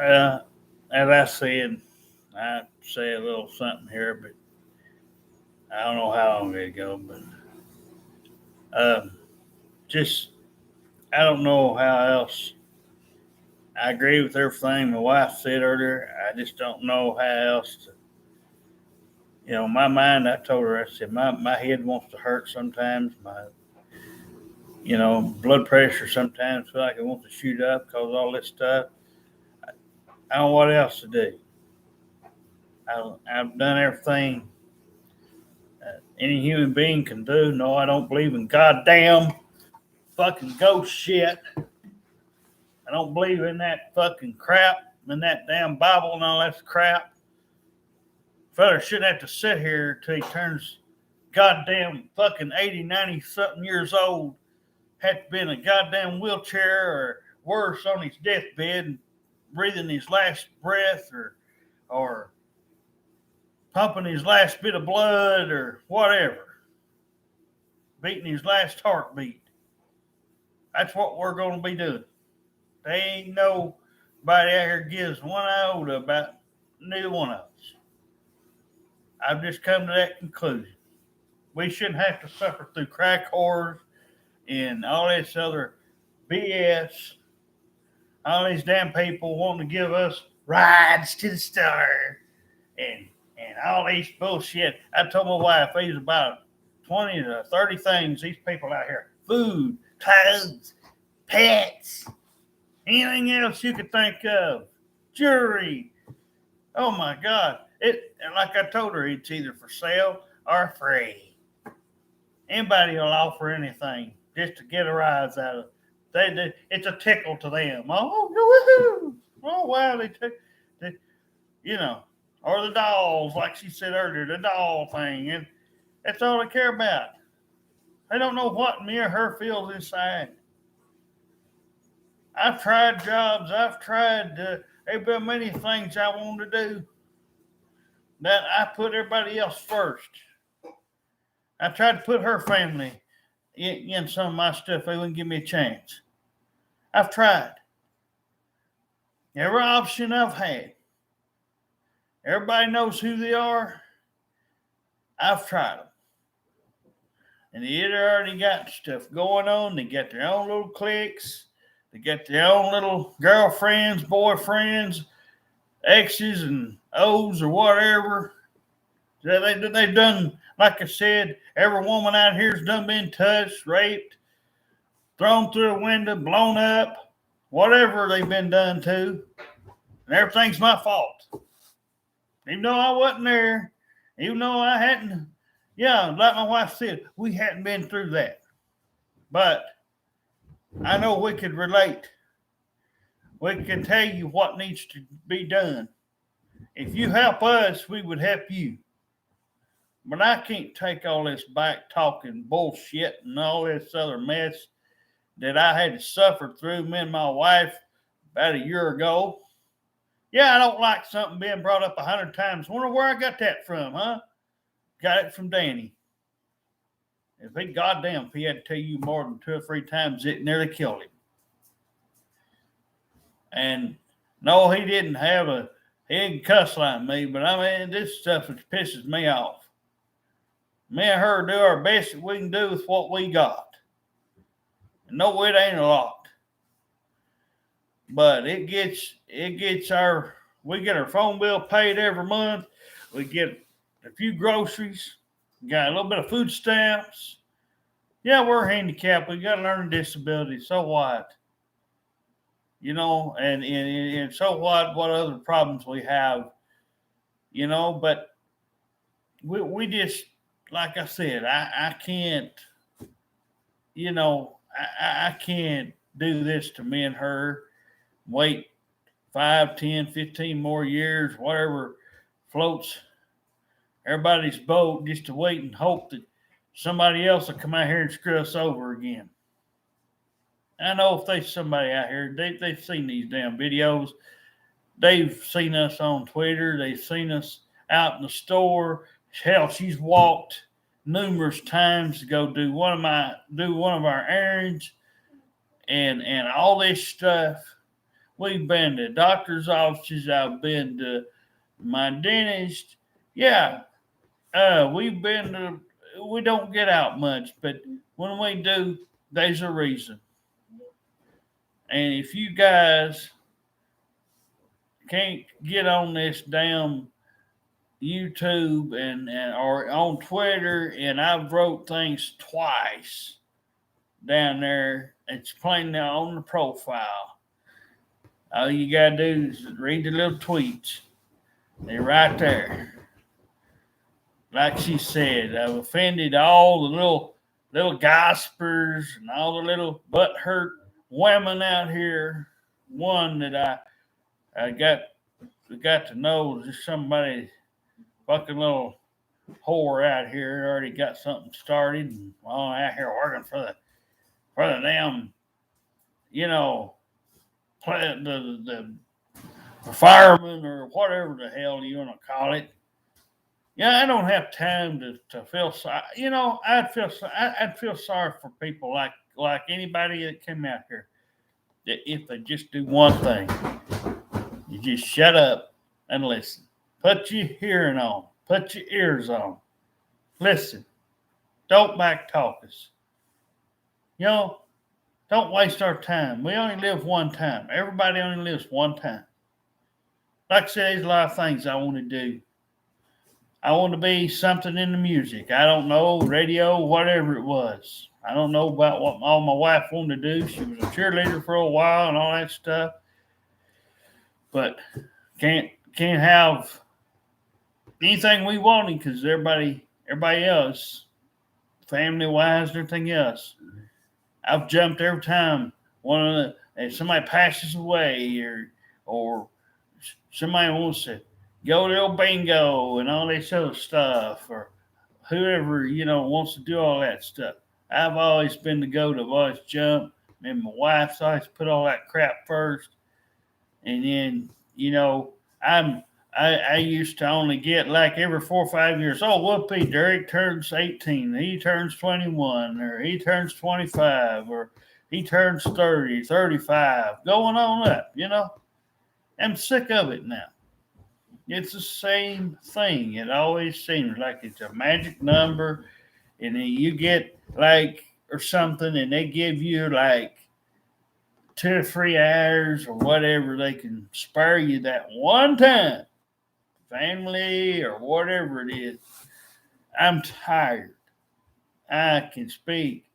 As I said, I say a little something here, but I don't know how long ago, but um, just I don't know how else. I agree with everything my wife said earlier. I just don't know how else to. My mind. I told her. I said my head wants to hurt sometimes. My blood pressure sometimes feel like it wants to shoot up because all this stuff. I don't know what else to do. I've done everything any human being can do. No, I don't believe in goddamn fucking ghost shit. I don't believe in that fucking crap and that damn Bible and all that crap. Fella shouldn't have to sit here till he turns goddamn fucking 80, 90 something years old. Had to be in a goddamn wheelchair or worse on his deathbed and breathing his last breath or pumping his last bit of blood or whatever. Beating his last heartbeat. That's what we're going to be doing. They ain't nobody out here gives one iota about neither one of us. I've just come to that conclusion. We shouldn't have to suffer through crack whores and all this other BS. All these damn people wanting to give us rides to the star and all these bullshit. I told my wife there's about 20 to 30 things these people out here. Food, clothes, pets, anything else you could think of. Jewelry. Oh my God. And like I told her, it's either for sale or free. Anybody will offer anything just to get a rise out of it. It's a tickle to them. Oh, woohoo! Oh, wow, or the dolls, like she said earlier, the doll thing, and that's all they care about. They don't know what me or her feels inside. I've tried jobs. I've tried. There's been many things I wanted to do that I put everybody else first. I tried to put her family in some of my stuff. They wouldn't give me a chance. I've tried. Every option I've had. Everybody knows who they are. I've tried them. And they either already got stuff going on. They got their own little cliques. They got their own little girlfriends, boyfriends, X's and O's or whatever. They've done, like I said, every woman out here's done been touched, raped, thrown through a window, blown up, whatever they've been done to. And everything's my fault. Even though I wasn't there, even though I hadn't, like my wife said, we hadn't been through that. But I know we could relate. We can tell you what needs to be done. If you help us, we would help you. But I can't take all this back talking bullshit and all this other mess that I had to suffer through, me and my wife, about a year ago. Yeah, I don't like something being brought up 100 times. Wonder where I got that from, huh? Got it from Danny. If he had to tell you more than 2 or 3 times, it nearly killed him. And no, he didn't cuss like me, but I mean, this stuff pisses me off. Me and her do our best that we can do with what we got. And no, it ain't a lot. But we get our phone bill paid every month. We get a few groceries, got a little bit of food stamps. Yeah, we're handicapped. We got a learning disability. So what? And so what other problems we have, but we just, like I said, I can't, I can't do this to me and her, wait 5, 10, 15 more years, whatever floats everybody's boat, just to wait and hope that somebody else will come out here and screw us over again. I know if there's somebody out here, they've seen these damn videos. They've seen us on Twitter. They've seen us out in the store. Hell, she's walked numerous times to go do one of our errands and all this stuff. We've been to doctor's offices. I've been to my dentist. Yeah, we've been to. We don't get out much, but when we do, there's a reason. And if you guys can't get on this damn YouTube and or on Twitter, and I've wrote things twice down there. It's plain there on the profile. All you gotta do is read the little tweets. They're right there. Like she said, I've offended all the little gossipers and all the little butthurt women out here. One that I got to know just somebody fucking little whore out here already got something started and all out here working for the damn, you know, the fireman or whatever the hell you want to call it. Yeah, I don't have time to feel sorry. You know, I'd feel sorry for people like anybody that came out here. That if they just do one thing, you just shut up and listen. Put your hearing on. Put your ears on. Listen. Don't back talk us. You know, don't waste our time. We only live one time. Everybody only lives one time. Like I said, there's a lot of things I want to do. I want to be something in the music. I don't know, radio, whatever it was. I don't know about what all my wife wanted to do. She was a cheerleader for a while and all that stuff. But can't have anything we wanted because everybody else, family wise and everything else. I've jumped every time if somebody passes away or somebody wants to go to bingo and all this other stuff, or whoever, wants to do all that stuff. I've always been the go to. I've always jumped, and my wife's always put all that crap first. And then, I used to only get like every 4 or 5 years. Oh, whoopee, Derek turns 18. He turns 21, or he turns 25, or he turns 30, 35, going on up, I'm sick of it now. It's the same thing. It always seems like it's a magic number, and then you get or something, and they give you 2 or 3 hours or whatever. They can spare you that one time, family or whatever it is. I'm tired. I can speak.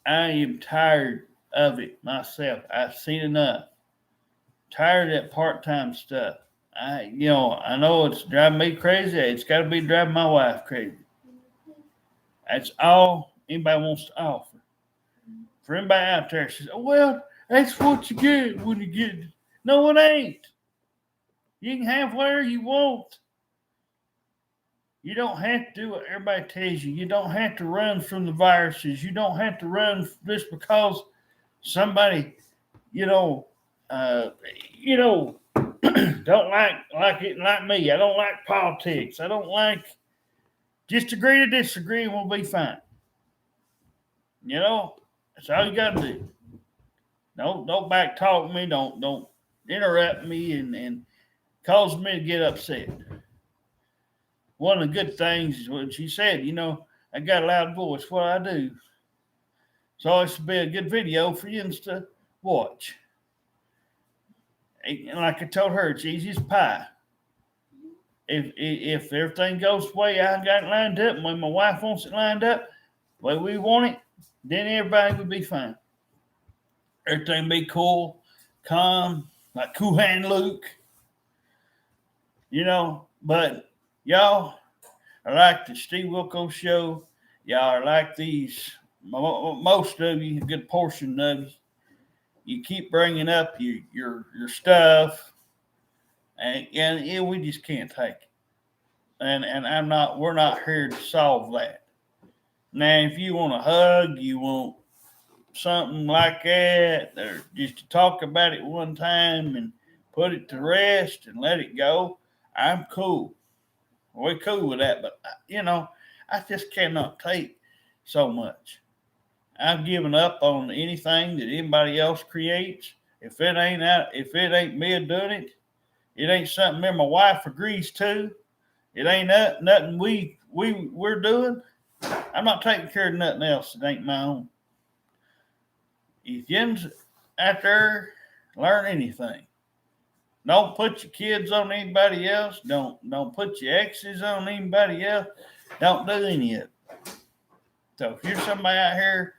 I am tired of it myself. I've seen enough. Tired of that part-time stuff. I know it's driving me crazy. It's got to be driving my wife crazy. That's all anybody wants to offer. For anybody out there says, "Oh, well, that's what you get when you get it." No, it ain't. You can have whatever you want. You don't have to do what everybody tells you. You don't have to run from the viruses. You don't have to run just because somebody, don't like it like me. I don't like politics. I don't like. Just agree to disagree and we'll be fine. That's all you got to do. Don't back talk me. Don't interrupt me and cause me to get upset. One of the good things is what she said. I got a loud voice. What I do. So it should be a good video for you to watch. And like I told her, it's easy as pie. If everything goes the way I got it lined up, and when my wife wants it lined up, the way we want it, then everybody would be fine. Everything would be cool, calm, like Cool Hand Luke. But y'all are like the Steve Wilkos show. Y'all are like these, most of you, a good portion of you. You keep bringing up your stuff, and we just can't take it. And we're not here to solve that. Now, if you want a hug, you want something like that, or just to talk about it one time and put it to rest and let it go, I'm cool. We're cool with that, but I just cannot take so much. I've given up on anything that anybody else creates. If it ain't me doing it, it ain't something me and my wife agrees to. It ain't nothing we're doing. I'm not taking care of nothing else that ain't my own. If you's out there, learn anything. Don't put your kids on anybody else. Don't put your exes on anybody else. Don't do any of it. So if you're somebody out here,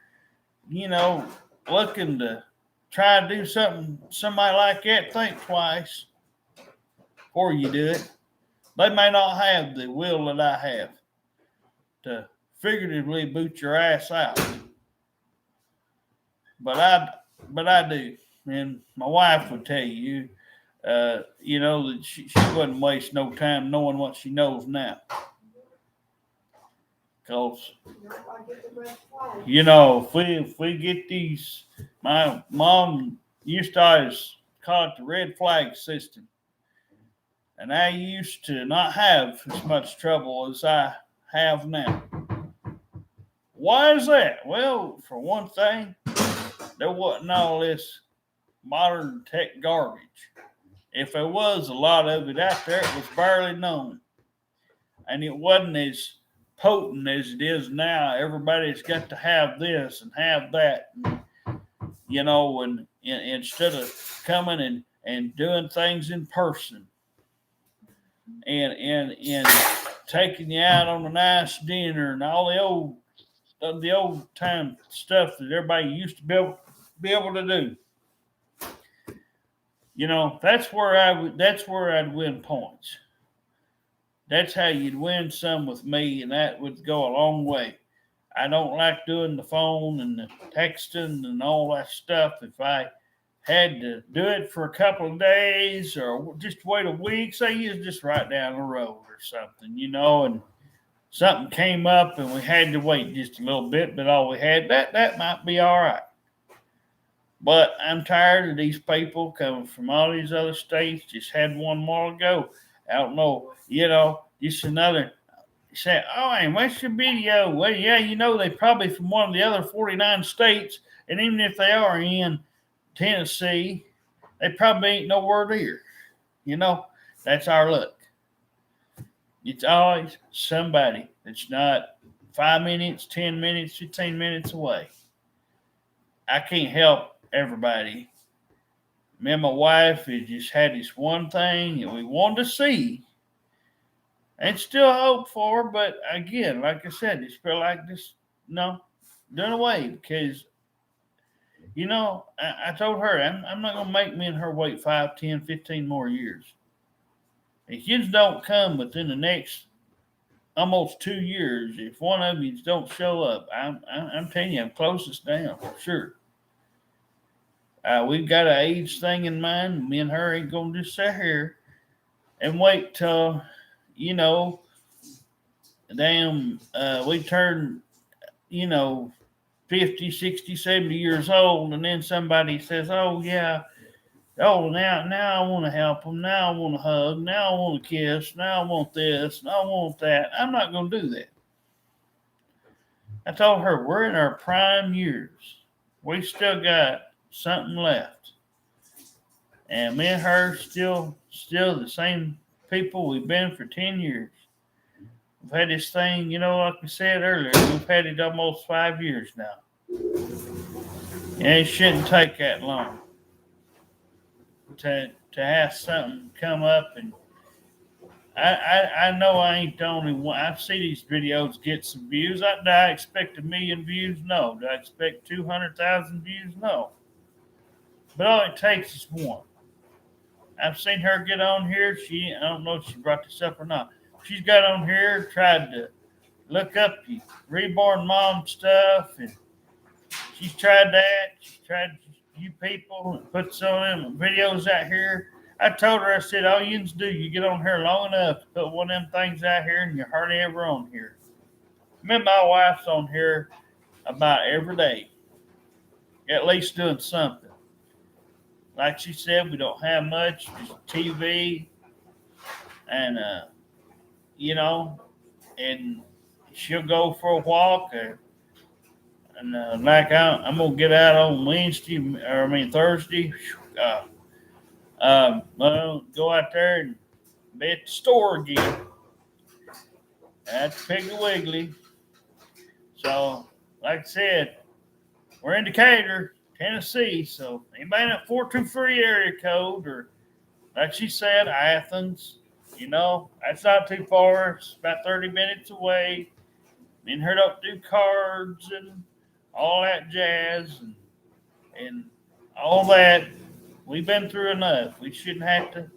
looking to try to do somebody like that, think twice before you do it. They may not have the will that I have to figuratively boot your ass out, but I do, and my wife would tell you, that she wouldn't waste no time knowing what she knows now. Because, if we get these, my mom used to always call it the red flag system. And I used to not have as much trouble as I have now. Why is that? Well, for one thing, there wasn't all this modern tech garbage. If there was a lot of it out there, it was barely known. And it wasn't as potent as it is now. Everybody's got to have this and have that. And instead of coming and doing things in person and taking you out on a nice dinner and all the old time stuff that everybody used to be able to do. That's where I'd win points. That's how you'd win some with me, and that would go a long way. I don't like doing the phone and the texting and all that stuff. If I had to do it for a couple of days or just wait a week, say you was just right down the road or something, and something came up and we had to wait just a little bit, but all we had, that might be all right. But I'm tired of these people coming from all these other states. Just had one more ago. I don't know, just another. Say, oh, and what's your video? Well, yeah, they probably from one of the other 49 states, and even if they are in Tennessee, they probably ain't nowhere near. That's our luck. It's always somebody that's not 5 minutes, 10 minutes, 15 minutes away. I can't help everybody. Me and my wife has just had this one thing that we wanted to see and still hope for, but again, like I said, it's feel like this, done away because, I told her I'm not going to make me and her wait 5, 10, 15 more years. If kids don't come within the next almost 2 years, if one of you don't show up, I'm telling you, I'm closest down for sure. We've got an age thing in mind. Me and her ain't going to just sit here and wait till, we turn, 50, 60, 70 years old, and then somebody says, oh, yeah, now I want to help them, now I want to hug, now I want to kiss, now I want this, now I want that. I'm not going to do that. I told her, we're in our prime years. We still got something left. And me and her still the same people we've been for 10 years. We've had this thing, like I said earlier, we've had it almost 5 years now. And it shouldn't take that long to have something come up. And I know I ain't the only one. I see these videos get some views. Do I expect 1 million views? No. Do I expect 200,000 views? No. But all it takes is one. I've seen her get on here. I don't know if she brought this up or not. She's got on here, tried to look up the reborn mom stuff, and she's tried that. She's tried you people and put some of them videos out here. I told her, I said, all you can do, you get on here long enough to put one of them things out here, and you're hardly ever on here. Me and my wife's on here about every day, at least doing something. Like she said, we don't have much, just TV, and and she'll go for a walk, and like I'm gonna get out on Thursday. Well, go out there and be at the store again at the Piggly Wiggly. So, like I said, we're in Decatur, Tennessee. So, anybody in that 423 area code, or like she said, Athens, that's not too far. It's about 30 minutes away. Me and her don't do cards and all that jazz and all that. We've been through enough. We shouldn't have to.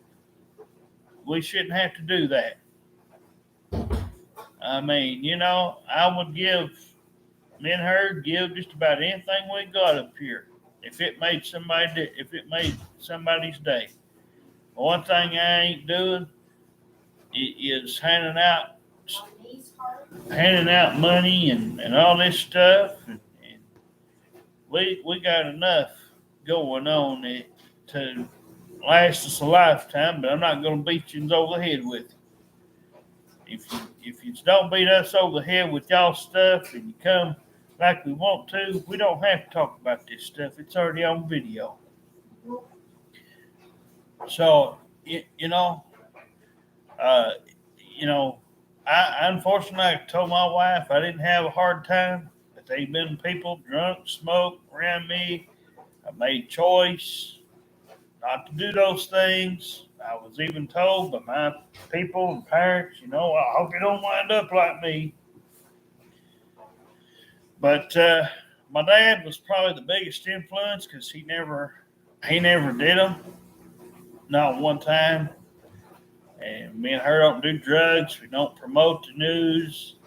We shouldn't have to do that. I mean, I would give me and her give just about anything we got up here if it made somebody's day. One thing I ain't doing is handing out money and all this stuff, and we got enough going on to last us a lifetime. But I'm not going to beat you over the head with it. If you don't beat us over the head with y'all stuff and you come like we want to, we don't have to talk about this stuff. It's already on video. So uh, I unfortunately told my wife I didn't have a hard time, but they've been people drunk, smoke around me. I made choice not to do those things. I was even told by my people and parents, I hope you don't wind up like me. But my dad was probably the biggest influence because he never did them, not one time. And me and her don't do drugs. We don't promote the news.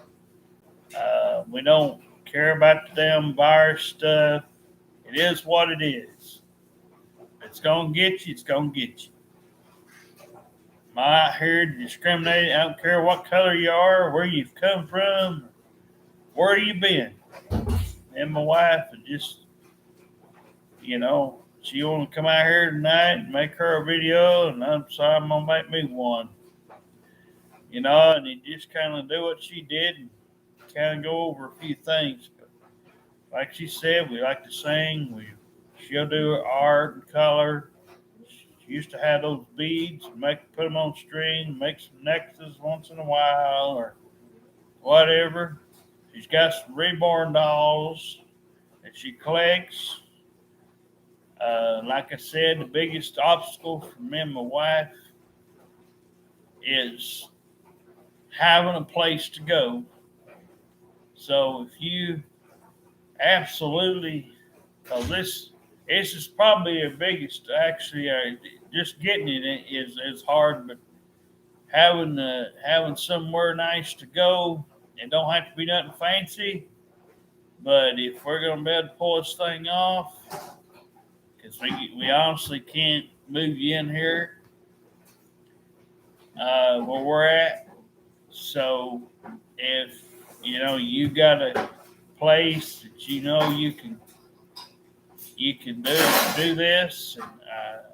We don't care about the damn virus stuff. It is what it is. If it's going to get you, it's going to get you. Am I out here to discriminate? I don't care what color you are, where you've come from, where you been. And my wife is just, she want to come out here tonight and make her a video, and I'm sorry, I'm going to make me one. And you just kind of do what she did and kind of go over a few things. But like she said, we like to sing. She'll do art and color. She used to have those beads, put them on string, make some necklaces once in a while or whatever. She's got some reborn dolls that she collects. Like I said, the biggest obstacle for me and my wife is having a place to go. So if you absolutely, because this is probably the biggest, actually, just getting it is hard, but having somewhere nice to go, it don't have to be nothing fancy, but if we're going to be able to pull this thing off, because we honestly can't move you in here where we're at. So if you got a place that you can do this,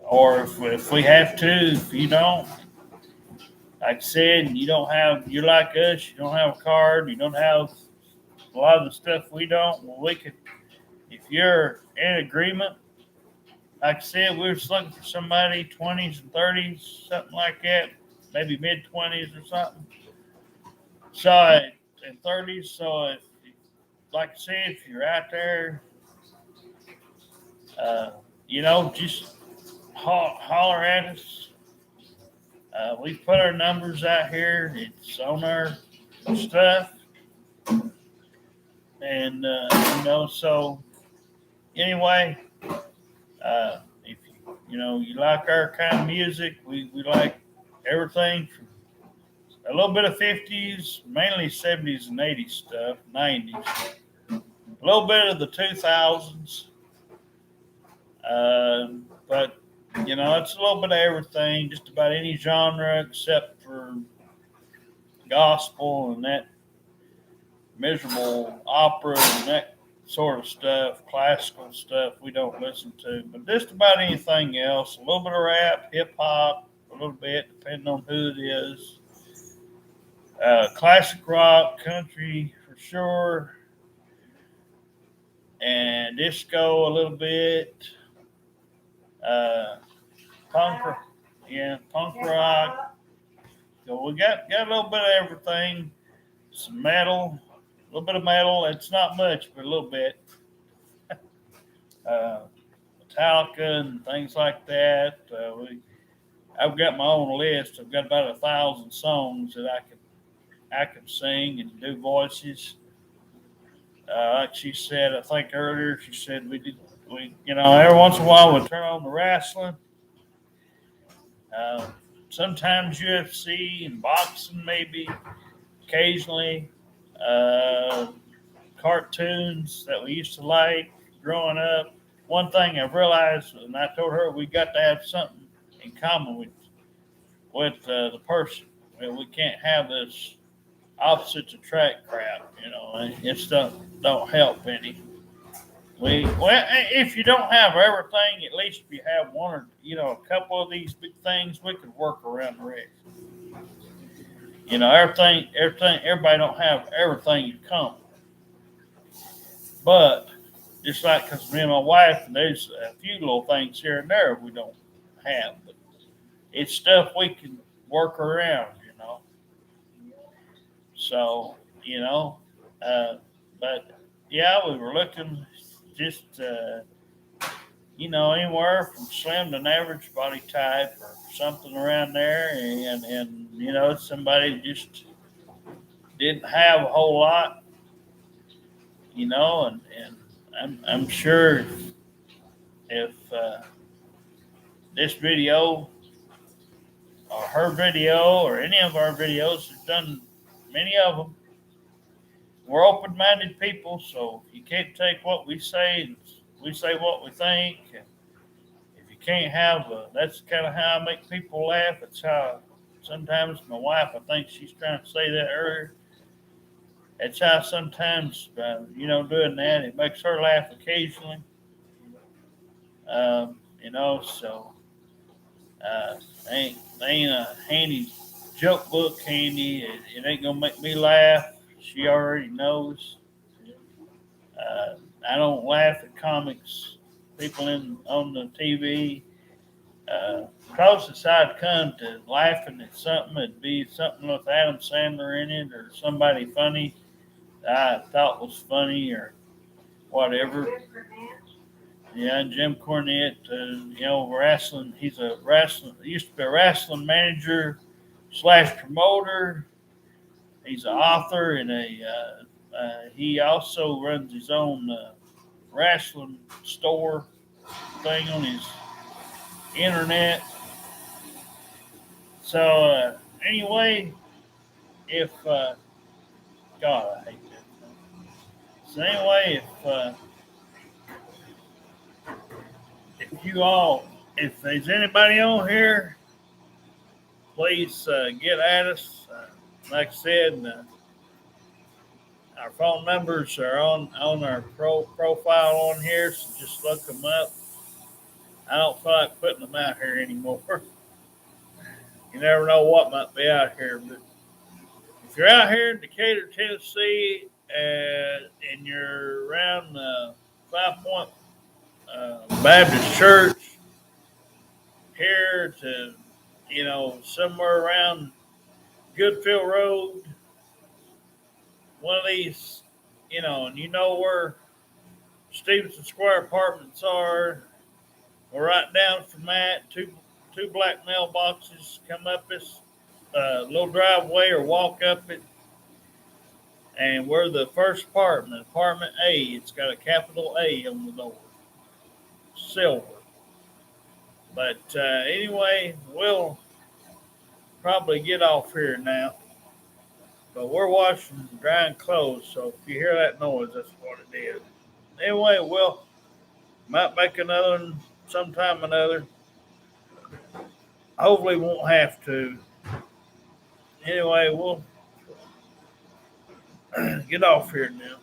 or if we have to, if you don't, like I said, you're like us, you don't have a card, you don't have a lot of the stuff we don't. Well, we could, if you're in agreement. Like I said, we were just looking for somebody 20s and 30s, something like that, maybe mid 20s or something. So in 30s. So like I said, if you're out there, just holler at us. We put our numbers out here. It's on our stuff, and So anyway. If you like our kind of music, we like everything from a little bit of 50s, mainly 70s and 80s stuff, 90s, a little bit of the 2000s, but it's a little bit of everything, just about any genre except for gospel and that miserable opera and that sort of stuff, classical stuff we don't listen to, but just about anything else, a little bit of rap, hip hop, a little bit, depending on who it is. Classic rock, country for sure, and disco a little bit. uh, punk, punk rock. So we got a little bit of everything. Some metal, a little bit of metal. It's not much, but a little bit. Uh, Metallica and things like that. I've got my own list. I've got about 1,000 songs that I can sing and do voices. Like she said, I think earlier, she said every once in a while we turn on the wrestling. Uh, Sometimes UFC and boxing, maybe occasionally. Uh, Cartoons that we used to like growing up. One thing I've realized, and I told her, we got to have something in common with the person. We can't have this opposites attract crap, and it don't help any. If you don't have everything, at least if you have one or a couple of these big things, we could work around the rest. Everything. Everybody don't have everything in common, but just like because me and my wife, there's a few little things here and there we don't have, but it's stuff we can work around. So, but yeah, we were looking just, anywhere from slim to an average body type or something around there. And somebody just didn't have a whole lot, and I'm sure if this video or her video or any of our videos, have done many of them. We're open-minded people, so if you can't take what we say, we say what we think. And if you can't that's kind of how I make people laugh. It's how sometimes my wife, I think she's trying to say that earlier. It's how sometimes, doing that, it makes her laugh occasionally. So ain't a handy joke book handy. It ain't gonna make me laugh. She already knows. I don't laugh at comics, people on the TV. Closest I'd come to laughing at something, it'd be something with Adam Sandler in it or somebody funny that I thought was funny or whatever. Yeah, Jim Cornette, wrestling. Used to be a wrestling manager / promoter. He's an author and he also runs his own wrestling store thing on his internet. So anyway, if God, I hate that. So anyway, if there's anybody on here, please get at us. Like I said, our phone numbers are on our profile on here, so just look them up. I don't feel like putting them out here anymore. You never know what might be out here, but if you're out here in Decatur, Tennessee, and you're around Five Point Baptist Church here to, somewhere around Goodfield Road, one of these, and where Stevenson Square Apartments are, we're right down from that, two black mailboxes, come up this little driveway or walk up it, and we're the first apartment, apartment A. It's got a capital A on the door, silver. But anyway, we'll probably get off here now. But we're washing and drying clothes, so if you hear that noise, that's what it is. Anyway, we'll might make another one sometime or another. Hopefully, won't have to. Anyway, we'll get off here now.